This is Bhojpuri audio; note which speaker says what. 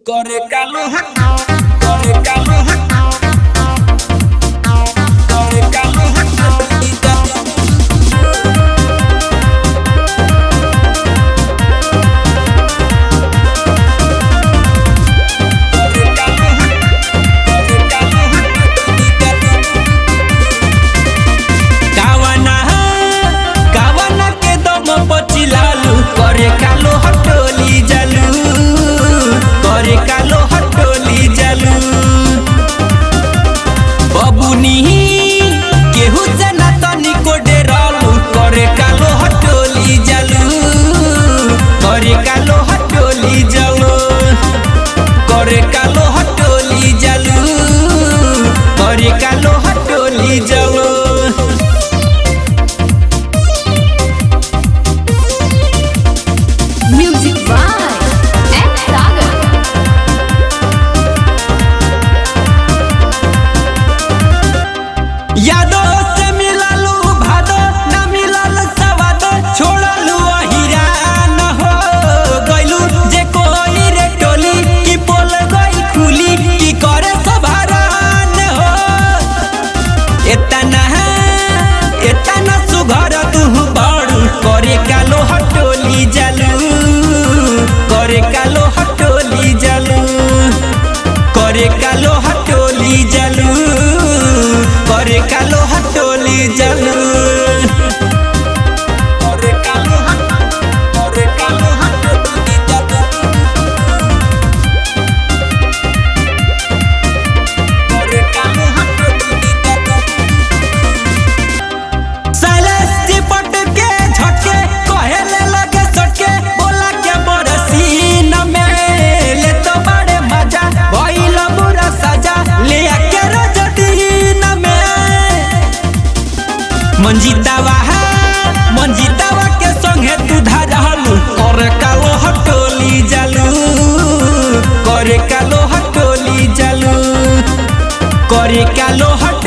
Speaker 1: करे कालो हट करे कालो हट करे कालो हट करे कालो हटोली जालू करे कालो हटोली जालू बबुनी केहू जना तनिको डेरालू करे कालो हटोली जालू करे कालो हटोली जालू करे कालो हटोली जालू करे कालो हटोली जालू यादो से मिललू भादो न मिलल सवाद छोड़लू हीरा न हो गइलू जे कोई रे टोली की बोल गई खुली की करे सभारान हो एतना सुघर तू बड़ू करे कालो हटोली जालू करे कालो हटोली जालू करे कालो हटोली जालू करे कालो हटोली जालू करे कालो हटोली जालू करे कालो हटोली जालू साइलेंस चिपट के झटके कहेले लगे सटके बोला के बरसी न मेले तो बड़े मजा भइल बुरा सजा ले के रोजदी न में मंजीतावा के संगे तू धरलू करे कालो हटोली जालू करे कालो हटोली जालू करे कालो हट